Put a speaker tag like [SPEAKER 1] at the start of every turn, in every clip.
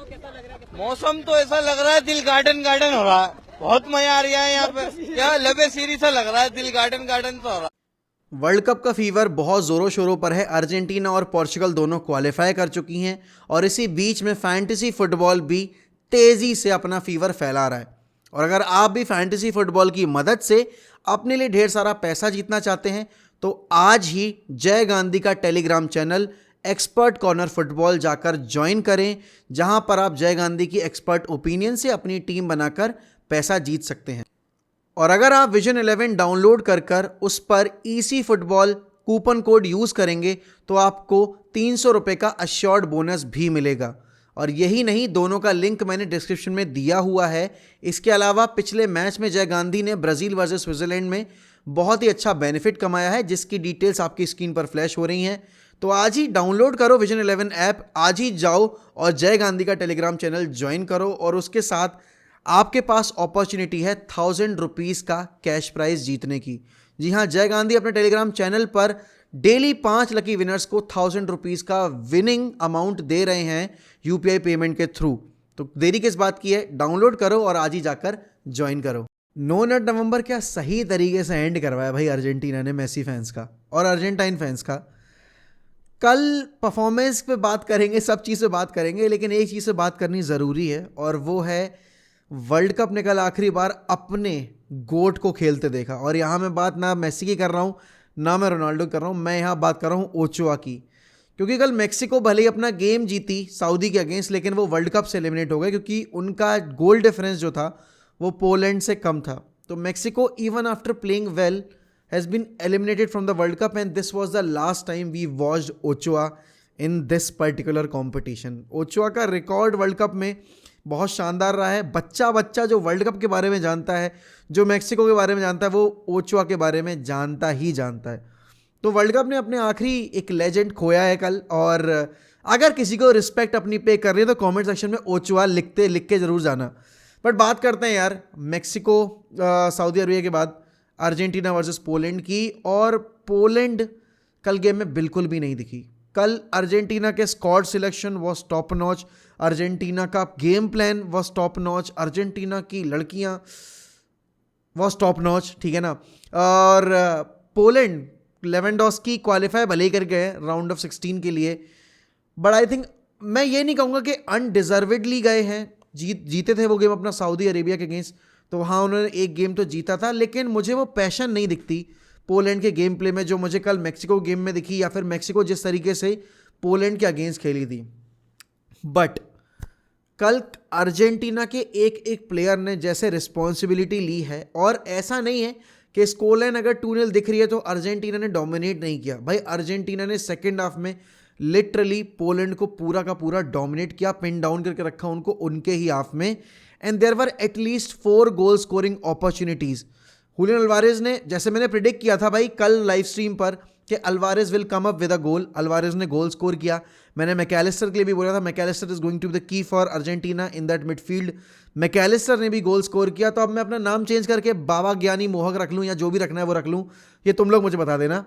[SPEAKER 1] मौसम तो ऐसा लग रहा है दिल गार्डन गार्डन हो रहा है, बहुत मजा आ रहा है यहाँ पे, क्या लबे सीरीज सा लग रहा है, दिल गार्डन गार्डन सा हो रहा है।
[SPEAKER 2] वर्ल्ड कप का फीवर बहुत ज़ोरों शोरों पर है। अर्जेंटीना और पोर्चुगल दोनों क्वालिफाई कर चुकी हैं और इसी बीच में फैंटेसी फुटबॉल भी तेज़ी से अपना फीवर फैला रहा है। और अगर आप भी फैंटेसी फुटबॉल की मदद से अपने लिए ढेर सारा पैसा जीतना चाहते हैं तो आज ही जय गांधी का Telegram channel expert corner football जाकर ज्वाइन करें, जहां पर आप जय गांधी की एक्सपर्ट ओपिनियन से अपनी टीम बनाकर पैसा जीत सकते हैं। और अगर आप विजन 11 डाउनलोड कर उस पर EC football coupon code use करेंगे तो आपको 300 रुपये का अश्योर्ड बोनस भी मिलेगा। और यही नहीं, दोनों का लिंक मैंने डिस्क्रिप्शन में दिया हुआ है। इसके अलावा पिछले मैच में जय गांधी ने ब्राज़ील वर्सेस स्विट्ज़रलैंड में बहुत ही अच्छा बेनिफिट कमाया है, जिसकी डिटेल्स आपकी स्क्रीन पर फ्लैश हो रही हैं। तो आज ही डाउनलोड करो विजन 11 ऐप, आज ही जाओ और जय गांधी का टेलीग्राम चैनल ज्वाइन करो और उसके साथ आपके पास अपॉर्चुनिटी है 1000 रुपीज़ का कैश प्राइज जीतने की। जी हाँ, जय गांधी अपने टेलीग्राम चैनल पर डेली 5 लकी विनर्स को 1000 रुपीज़ का विनिंग अमाउंट दे रहे हैं यूपीआई पेमेंट के थ्रू। तो देरी किस बात की है, डाउनलोड करो और आज ही जाकर ज्वाइन करो। नो नट नवंबर क्या सही तरीके से एंड करवाया भाई अर्जेंटीना ने मेसी फैंस का और अर्जेंटाइन फैंस का। कल परफॉर्मेंस पे बात करेंगे, सब चीज़ से बात करेंगे, लेकिन एक चीज़ से बात करनी ज़रूरी है और वो है वर्ल्ड कप ने कल आखिरी बार अपने गोट को खेलते देखा। और यहाँ मैं बात ना मेसी की कर रहा हूँ ना मैं रोनाल्डो कर रहा हूँ, मैं यहाँ बात कर रहा हूँ ओचोआ की। क्योंकि कल मेक्सिको भले ही अपना गेम जीती सऊदी के अगेंस्ट, लेकिन वो वर्ल्ड कप से एलिमिनेट हो गए क्योंकि उनका गोल डिफरेंस जो था वो पोलैंड से कम था। तो Mexico even after playing well has been eliminated from the World Cup and this was the last time we watched Ochoa in this particular competition. Ochoa का रिकॉर्ड वर्ल्ड कप में बहुत शानदार रहा है। बच्चा बच्चा जो वर्ल्ड कप के बारे में जानता है, जो मेक्सिको के बारे में जानता है, वो ओचोआ के बारे में जानता ही जानता है। तो वर्ल्ड कप ने अपने आखिरी एक लेजेंड खोया है कल। और अगर किसी को रिस्पेक्ट अपनी पे कर रही है तो कमेंट सेक्शन में ओचोआ लिख के ज़रूर जाना। बट बात करते हैं यार मेक्सिको सऊदी अरबिया के बाद अर्जेंटीना वर्सेस पोलैंड की। और पोलैंड कल गेम में बिल्कुल भी नहीं दिखी। कल अर्जेंटीना के squad selection was top notch, Argentina का game plan was top notch, Argentina की लड़कियां वॉज टॉप नॉच, ठीक है ना। और पोलैंड लेवेंडोस्की क्वालिफाई भले ही कर गए राउंड ऑफ 16 के लिए, बट आई थिंक मैं ये नहीं कहूँगा कि अनडिजर्वेडली गए हैं। जीते थे वो गेम अपना सऊदी अरेबिया के अगेंस्ट, तो हाँ उन्होंने एक गेम तो जीता था, लेकिन मुझे वो पैशन नहीं दिखती पोलैंड के गेम प्ले में जो मुझे कल मेक्सिको गेम में दिखी, या फिर मेक्सिको जिस तरीके से पोलैंड के अगेंस्ट खेली थी। बट कल अर्जेंटीना के एक एक प्लेयर ने जैसे रिस्पॉन्सिबिलिटी ली है, और ऐसा नहीं है कि स्कोर लाइन अगर 2-0 दिख रही है तो अर्जेंटीना ने डोमिनेट नहीं किया। भाई अर्जेंटीना ने सेकेंड हाफ में लिटरली पोलैंड को पूरा का पूरा डोमिनेट किया, पिन डाउन करके रखा उनको उनके ही हाफ में। And there were at least 4 goal scoring opportunities. Julian Alvarez ने, जैसे मैंने प्रिडिक्ट किया था भाई कल लाइव स्ट्रीम पर कि Alvarez will come up with a goal, Alvarez ने गोल स्कोर किया। मैंने मैकैलिस्टर के लिए भी बोला था McAllister is going to be the key for Argentina in that midfield. McAllister ने भी गोल स्कोर किया। तो अब मैं अपना नाम चेंज करके बाबा ज्ञानी मोहक रख लूँ या जो भी रखना है वो रख लूँ, ये तुम लोग मुझे बता देना।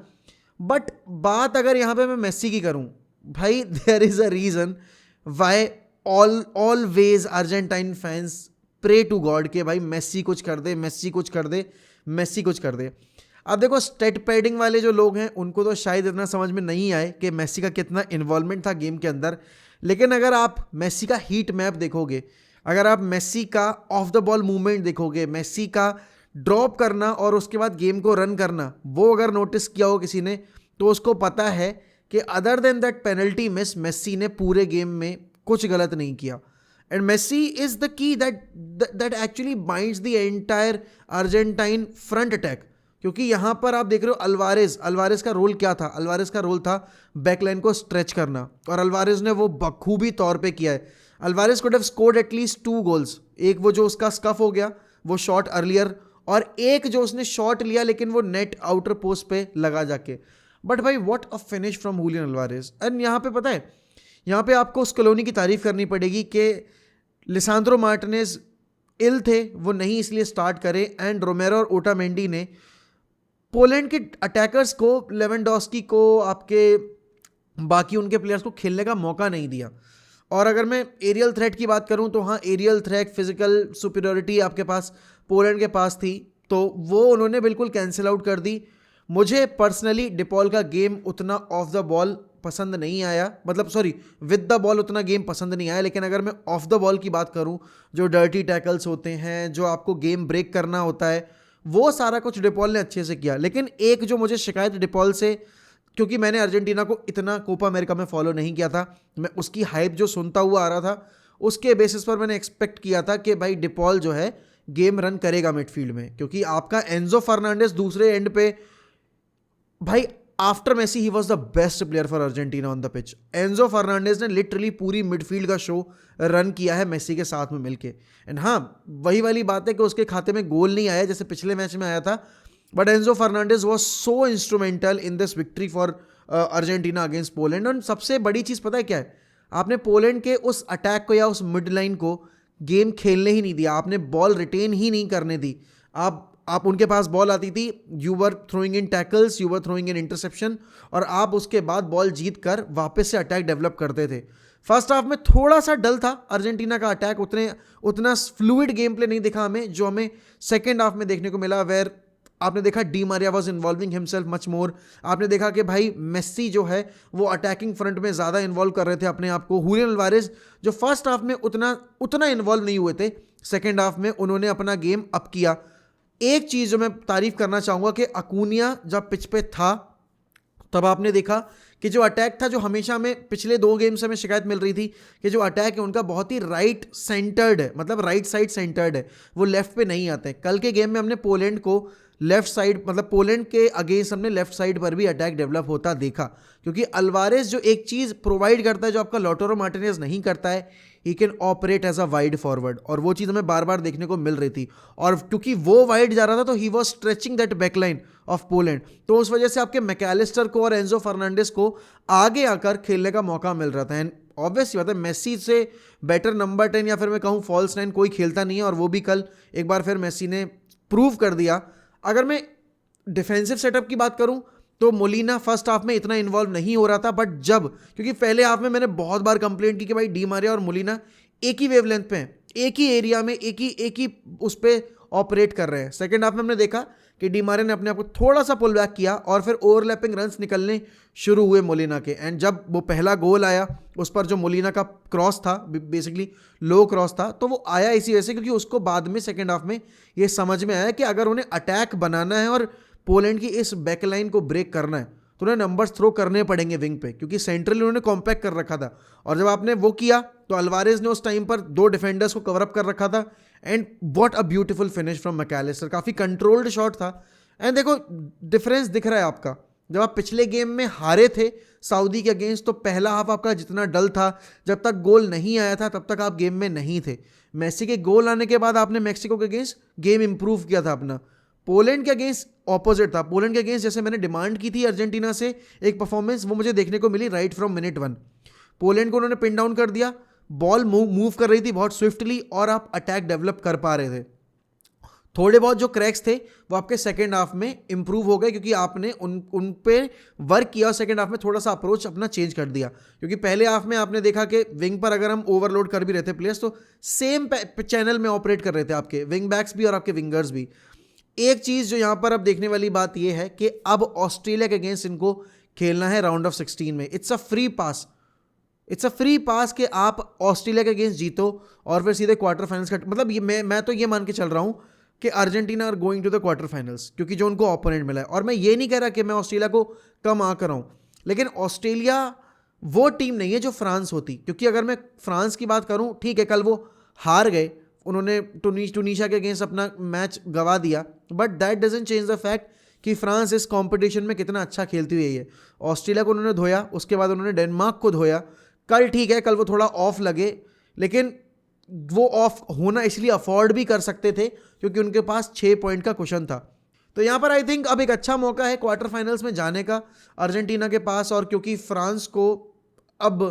[SPEAKER 2] बट बात अगर यहाँ पे मैं मेसी की करूँ, भाई there is a reason why always Argentine fans pray to God के भाई मेसी कुछ कर दे, मेसी कुछ कर दे, मेसी कुछ कर दे। अब देखो स्टेट पैडिंग वाले जो लोग हैं उनको तो शायद इतना समझ में नहीं आए कि मेसी का कितना इन्वॉल्वमेंट था गेम के अंदर, लेकिन अगर आप मेसी का हीट मैप देखोगे, अगर आप मेसी का ऑफ द बॉल मूवमेंट देखोगे, मेसी का ड्रॉप करना और उसके बाद गेम को रन करना, वो अगर नोटिस किया हो किसी ने तो उसको पता है कि other than that penalty miss, Messi ने पूरे गेम में कुछ गलत नहीं किया। And Messi is the key that actually binds the entire Argentine front attack. क्योंकि यहाँ पर आप देख रहे हो अल्वारेज का रोल क्या था, अल्वारेज का रोल था बैकलाइन को स्ट्रेच करना, और अल्वारेज ने वो बखूबी तौर पे किया है। Alvarez could have scored at least 2 goals, एक वो जो उसका स्कफ हो गया वो शॉट अर्लियर, और एक जो उसने शॉट लिया लेकिन वो नेट आउटर पोस्ट पे लगा जाके। बट भाई what a finish from Julian Alvarez. And यहाँ पे पता है, यहाँ पे आपको स्कलोनी की तारीफ करनी पड़ेगी कि लिसांद्रो मार्टिनेज इल थे, वो नहीं इसलिए स्टार्ट करे, एंड रोमेरो और ओटामेंडी ने पोलैंड के अटैकर्स को, लेवेंडोस्की को, आपके बाकी उनके प्लेयर्स को खेलने का मौका नहीं दिया। और अगर मैं एरियल थ्रेट की बात करूं तो हाँ, एरियल थ्रेट, फिजिकल सुपीरियरिटी आपके पास पोलैंड के पास थी, तो वो उन्होंने बिल्कुल कैंसिल आउट कर दी। मुझे पर्सनली डिपॉल का गेम उतना ऑफ द बॉल पसंद नहीं आया, मतलब सॉरी, विद द बॉल उतना गेम पसंद नहीं आया। लेकिन अगर मैं ऑफ द बॉल की बात करूं, जो डर्टी टैकल्स होते हैं, जो आपको गेम ब्रेक करना होता है, वो सारा कुछ डिपॉल ने अच्छे से किया। लेकिन एक जो मुझे शिकायत डिपॉल से, क्योंकि मैंने अर्जेंटीना को इतना कोपा अमेरिका में फॉलो नहीं किया था, मैं उसकी हाइप जो सुनता हुआ आ रहा था उसके बेसिस पर मैंने एक्सपेक्ट किया था कि भाई डिपॉल जो है गेम रन करेगा मिडफील्ड में, क्योंकि आपका एंजो फर्नांडिस दूसरे एंड पे, भाई after Messi he was the best player for Argentina on the pitch. Enzo Fernandez ने लिटरली पूरी मिडफील्ड का शो रन किया है मेसी के साथ में मिलके। एंड हाँ, वही वाली बात है कि उसके खाते में गोल नहीं आया जैसे पिछले मैच में आया था, but Enzo Fernandez was so instrumental in this victory for Argentina against Poland. और सबसे बड़ी चीज़ पता है क्या है, आपने पोलैंड के उस अटैक को या उस मिड लाइन को गेम खेलने ही नहीं दिया, आपने बॉल रिटेन ही नहीं करने दी। आप उनके पास बॉल आती थी, you were throwing in tackles, you were throwing in interception, और आप उसके बाद बॉल जीत कर वापस से अटैक डेवलप करते थे। फर्स्ट हाफ में थोड़ा सा डल था अर्जेंटीना का अटैक, उतना फ्लूइड गेम प्ले नहीं दिखा हमें जो हमें सेकेंड हाफ में देखने को मिला, वेयर आपने देखा Di Maria was involving himself much more. आपने देखा कि भाई मेस्सी जो है वो अटैकिंग फ्रंट में ज़्यादा इन्वॉल्व कर रहे थे अपने आप को। हुलियन अल्वारेज जो फर्स्ट हाफ में उतना इन्वॉल्व नहीं हुए थे, सेकेंड हाफ में उन्होंने अपना गेम अप किया। एक चीज़ जो मैं तारीफ करना चाहूँगा कि अकूनिया जब पिच पे था तब आपने देखा कि जो अटैक था, जो हमेशा हमें पिछले 2 गेम से हमें शिकायत मिल रही थी कि जो अटैक है उनका बहुत ही राइट सेंटर्ड है, मतलब राइट साइड सेंटर्ड है, वो लेफ्ट पे नहीं आते। कल के गेम में हमने पोलैंड को लेफ्ट साइड, मतलब पोलैंड के अगेंस्ट हमने लेफ्ट साइड पर भी अटैक डेवलप होता देखा, क्योंकि अल्वारेज जो एक चीज़ प्रोवाइड करता है जो आपका लॉटरो मार्टिनेज नहीं करता है, he can operate as a wide forward, और वो चीज़ हमें बार बार देखने को मिल रही थी। और क्योंकि वो वाइड जा रहा था तो he was stretching that backline of Poland, तो उस वजह से आपके मैकैलिस्टर को और एंजो फर्नांडिस को आगे आकर खेलने का मौका मिल रहा था। एंड ऑब्वियस बात है, मेसी से बेटर नंबर 10 या फिर मैं कहूँ फॉल्स 9 कोई खेलता नहीं है, और वो भी कल एक बार फिर मेसी ने प्रूव कर दिया। अगर मैं डिफेंसिव सेटअप की बात करूं तो मोलिना फर्स्ट हाफ में इतना इन्वॉल्व नहीं हो रहा था, बट जब, क्योंकि पहले हाफ में मैंने बहुत बार कंप्लेंट की कि भाई डी मारिया और मोलिना एक ही वेवलेंथ पे हैं, एक ही एरिया में एक ही उस पर ऑपरेट कर रहे हैं। सेकेंड हाफ में हमने देखा कि डी मारिया ने अपने आप को थोड़ा सा पुल बैक किया और फिर ओवरलैपिंग रन्स निकलने शुरू हुए मोलिना के। एंड जब वो पहला गोल आया उस पर जो मोलिना का क्रॉस था, बेसिकली लो क्रॉस था, तो वो आया इसी वजह से क्योंकि उसको बाद में सेकेंड हाफ में ये समझ में आया कि अगर उन्हें अटैक बनाना है और पोलैंड की इस बैकलाइन को ब्रेक करना है तो उन्हें नंबर्स थ्रो करने पड़ेंगे विंग पे, क्योंकि सेंट्रली उन्होंने कॉम्पैक्ट कर रखा था। और जब आपने वो किया तो अल्वारेज ने उस टाइम पर 2 डिफेंडर्स को कवर अप कर रखा था। And what a beautiful finish from McAllister, काफ़ी कंट्रोल्ड शॉट था। एंड देखो डिफरेंस दिख रहा है आपका, जब आप पिछले गेम में हारे थे सऊदी के अगेंस्ट तो पहला हाफ आपका जितना डल था, जब तक गोल नहीं आया था तब तक आप गेम में नहीं थे। मेसी के गोल आने के बाद आपने मैक्सिको के अगेंस्ट गेम इंप्रूव किया था अपना। पोलैंड के अगेंस्ट ऑपोजिट था, पोलैंड के अगेंस्ट जैसे मैंने डिमांड की थी अर्जेंटीना से एक परफॉर्मेंस, वो मुझे देखने को मिली राइट फ्रॉम मिनट 1। पोलैंड को उन्होंने पिन डाउन कर दिया, बॉल मूव कर रही थी बहुत स्विफ्टली और आप अटैक डेवलप कर पा रहे थे। थोड़े बहुत जो क्रैक्स थे वो आपके सेकेंड हाफ में इंप्रूव हो गए क्योंकि आपने उन पे वर्क किया और सेकेंड हाफ में थोड़ा सा अप्रोच अपना चेंज कर दिया। क्योंकि पहले हाफ में आपने देखा कि विंग पर अगर हम ओवरलोड कर भी रहे थे प्लेयर्स तो सेम चैनल में ऑपरेट कर रहे थे आपके विंग बैक्स भी और आपके विंगर्स भी। एक चीज़ जो यहाँ पर अब देखने वाली बात यह है कि अब ऑस्ट्रेलिया के अगेंस्ट इनको खेलना है राउंड ऑफ 16 में। इट्स अ फ्री पास कि आप ऑस्ट्रेलिया के अगेंस्ट जीतो और फिर सीधे क्वार्टर फाइनल्स का, मतलब ये मैं तो ये मान के चल रहा हूँ कि Argentina are going to the quarter finals, क्योंकि जो उनको ओपोनेंट मिला है। और मैं ये नहीं कह रहा कि मैं ऑस्ट्रेलिया को कम आ कर रहा हूँ, लेकिन ऑस्ट्रेलिया वो टीम नहीं है जो फ्रांस होती। क्योंकि अगर मैं फ्रांस की बात करूँ, ठीक है कल वो हार गए, उन्होंने टूनीशिया के अगेंस्ट अपना मैच गवा दिया, but that doesn't change the fact कि फ्रांस इस कंपटीशन में कितना अच्छा खेलती हुई है। ऑस्ट्रेलिया को उन्होंने धोया, उसके बाद उन्होंने डेनमार्क को धोया। कल ठीक है कल वो थोड़ा ऑफ लगे, लेकिन वो ऑफ होना इसलिए अफोर्ड भी कर सकते थे क्योंकि उनके पास 6 पॉइंट का कुशन था। तो यहाँ पर आई थिंक अब एक अच्छा मौका है क्वार्टर फाइनल्स में जाने का अर्जेंटीना के पास। और क्योंकि फ्रांस को अब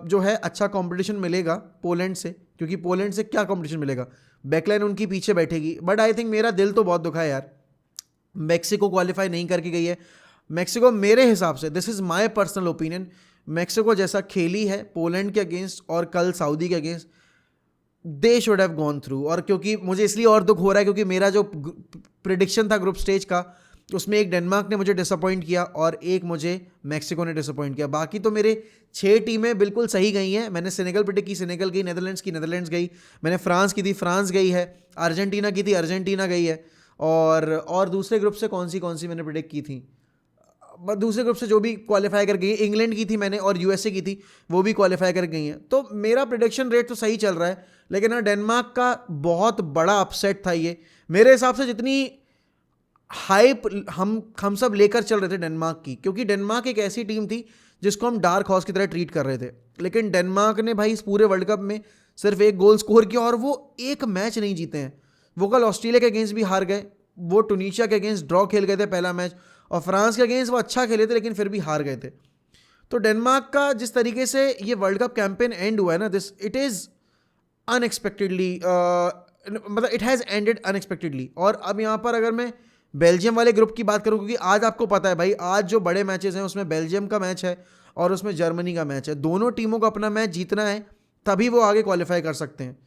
[SPEAKER 2] जो है अच्छा कंपटीशन मिलेगा पोलैंड से, क्योंकि पोलैंड से क्या कंपटीशन मिलेगा, बैकलाइन उनकी पीछे बैठेगी। बट आई थिंक मेरा दिल तो बहुत दुखा है यार, मैक्सिको क्वालिफाई नहीं करके गई है। मैक्सिको मेरे हिसाब से, this is my personal opinion, Mexico जैसा खेली है पोलैंड के अगेंस्ट और कल सऊदी के against, they should have gone through. और क्योंकि मुझे इसलिए और दुख हो रहा है क्योंकि मेरा जो प्रिडिक्शन था ग्रुप स्टेज का, उसमें एक डेनमार्क ने मुझे डिसअपॉइंट किया और एक मुझे मैक्सिको ने डिसअपॉइंट किया। बाकी तो मेरे 6 टीमें बिल्कुल सही गई हैं। मैंने सेनेगल प्रिडिक्ट की, सेनेगल गई, नेदरलैंड्स की, नेदरलैंड्स गई, मैंने फ्रांस की थी, फ्रांस गई है, अर्जेंटीना की थी, अर्जेंटीना गई है। और दूसरे ग्रुप से कौन सी मैंने प्रिडिक्ट की थी, दूसरे ग्रुप से जो भी क्वालिफाई कर गई है, इंग्लैंड की थी मैंने और यूएसए की थी, वो भी क्वालिफाई कर गई हैं। तो मेरा प्रिडिक्शन रेट तो सही चल रहा है, लेकिन हाँ डेनमार्क का बहुत बड़ा अपसेट था ये मेरे हिसाब से। जितनी हाइप हम सब लेकर चल रहे थे डेनमार्क की, क्योंकि डेनमार्क एक ऐसी टीम थी जिसको हम डार्क हॉर्स की तरह ट्रीट कर रहे थे, लेकिन डेनमार्क ने भाई इस पूरे वर्ल्ड कप में सिर्फ 1 गोल स्कोर किया और वो एक मैच नहीं जीते हैं। वो कल ऑस्ट्रेलिया के अगेंस्ट भी हार गए, वो टुनीशिया के अगेंस्ट ड्रॉ खेल गए थे पहला मैच, और फ्रांस के अगेंस्ट वो अच्छा खेले थे लेकिन फिर भी हार गए थे। तो डेनमार्क का जिस तरीके से ये वर्ल्ड कप कैंपेन एंड हुआ है ना, दिस इट इज़ अनएक्सपेक्टेडली, मतलब इट हैज़ एंडेड अनएक्सपेक्टेडली। और अब यहाँ पर अगर मैं बेल्जियम वाले ग्रुप की बात करूँ, क्योंकि आज आपको पता है भाई, आज जो बड़े मैचेस हैं उसमें बेल्जियम का मैच है और उसमें जर्मनी का मैच है। दोनों टीमों को अपना मैच जीतना है, तभी वो आगे क्वालिफाई कर सकते हैं।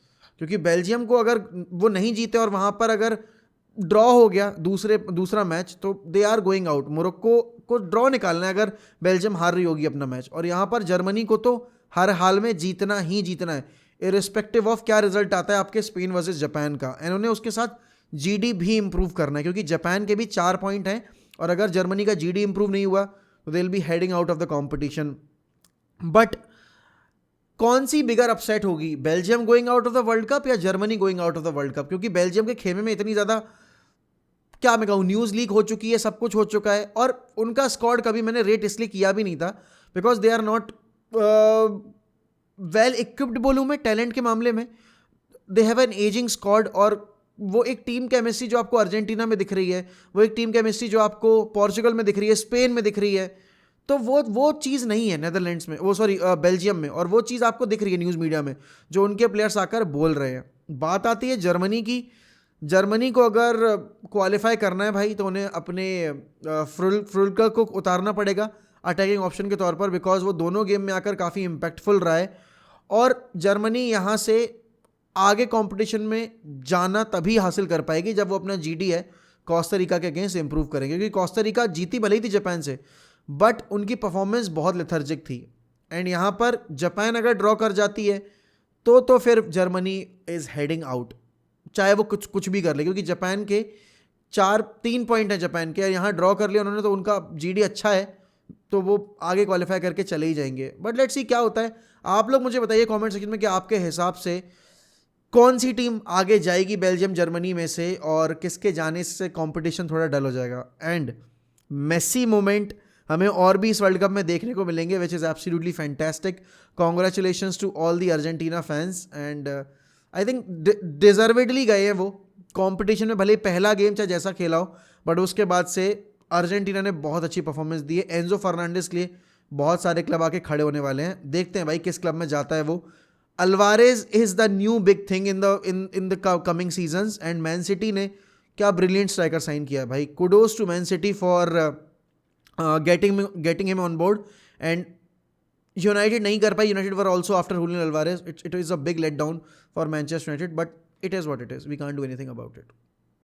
[SPEAKER 2] क्योंकि बेल्जियम को अगर वो नहीं जीते और वहाँ पर अगर ड्रॉ हो गया दूसरा मैच, तो they are going out. Morocco को ड्रॉ निकालना है अगर बेल्जियम हार रही होगी अपना मैच, और यहाँ पर जर्मनी को तो हर हाल में जीतना ही जीतना है, इरिस्पेक्टिव ऑफ क्या रिजल्ट आता है आपके स्पेन वर्सेस जापान का। एंड उन्हें उसके साथ जीडी भी इंप्रूव करना है, क्योंकि जापान के भी 4 पॉइंट हैं, और अगर जर्मनी का जीडी इंप्रूव नहीं हुआ तो they will be heading out of the competition. But कौन सी बिगर अपसेट होगी, Belgium going out of the World Cup या Germany going out of the World Cup? क्योंकि बेल्जियम के खेमे में इतनी ज़्यादा, क्या मैं कहूँ, न्यूज़ लीक हो चुकी है, सब कुछ हो चुका है, और उनका स्क्वाड कभी मैंने रेट इसलिए किया भी नहीं था because they are not well equipped बोलूँ मैं टैलेंट के मामले में। They have an aging squad, और वो एक टीम केमिस्ट्री जो आपको अर्जेंटीना में दिख रही है, वो एक टीम केमिस्ट्री जो आपको पोर्चुगल में दिख रही है, स्पेन में दिख रही है, तो वो चीज़ नहीं है नेदरलैंड्स में, वो सॉरी बेल्जियम में, और वो चीज़ आपको दिख रही है न्यूज़ मीडिया में जो उनके प्लेयर्स आकर बोल रहे हैं। बात आती है जर्मनी की। जर्मनी को अगर क्वालिफाई करना है भाई, तो उन्हें अपने फ्रुल्कर को उतारना पड़ेगा अटैकिंग ऑप्शन के तौर पर, बिकॉज वो दोनों गेम में आकर काफ़ी इम्पैक्टफुल रहा है। और जर्मनी यहाँ से आगे कंपटीशन में जाना तभी हासिल कर पाएगी जब वो अपना जीडी है कोस्टा रिका के अगेंस्ट इंप्रूव करेंगे, क्योंकि कोस्टा रिका जीती भले ही थी जापान से, बट उनकी परफॉर्मेंस बहुत लेथर्जिक थी। एंड यहाँ पर जापान अगर ड्रॉ कर जाती है तो फिर जर्मनी इज़ हेडिंग आउट, चाहे वो कुछ भी कर ले, क्योंकि जापान के 3 पॉइंट हैं जापान के, और यहाँ ड्रॉ कर लिया उन्होंने तो उनका जीडी अच्छा है, तो वो आगे क्वालिफाई करके चले ही जाएंगे। बट लेट्स सी क्या होता है। आप लोग मुझे बताइए कमेंट सेक्शन में कि आपके हिसाब से कौन सी टीम आगे जाएगी बेल्जियम जर्मनी में से, और किसके जाने से कंपटीशन थोड़ा डल हो जाएगा। एंड मेसी मोमेंट हमें और भी इस वर्ल्ड कप में देखने को मिलेंगे, which is absolutely fantastic. Congratulations to all the Argentina fans, and I think deservedly गए हैं वो कंपटीशन में, भले ही पहला गेम चाहे जैसा खेला हो, बट उसके बाद से अर्जेंटीना ने बहुत अच्छी परफॉर्मेंस दी है। एंजो फर्नांडिस के लिए बहुत सारे क्लब आके खड़े होने वाले हैं, देखते हैं भाई किस क्लब में जाता है वो। Alvarez is the new big thing in the coming seasons, and Man City ने क्या ब्रिलियंट स्ट्राइकर साइन किया है भाई। Kudos to Man City for getting him on board. And United नहीं कर पाई, United were also after Julian Alvarez, it is a big let down for Manchester United, but it is what it is, we can't do anything about it.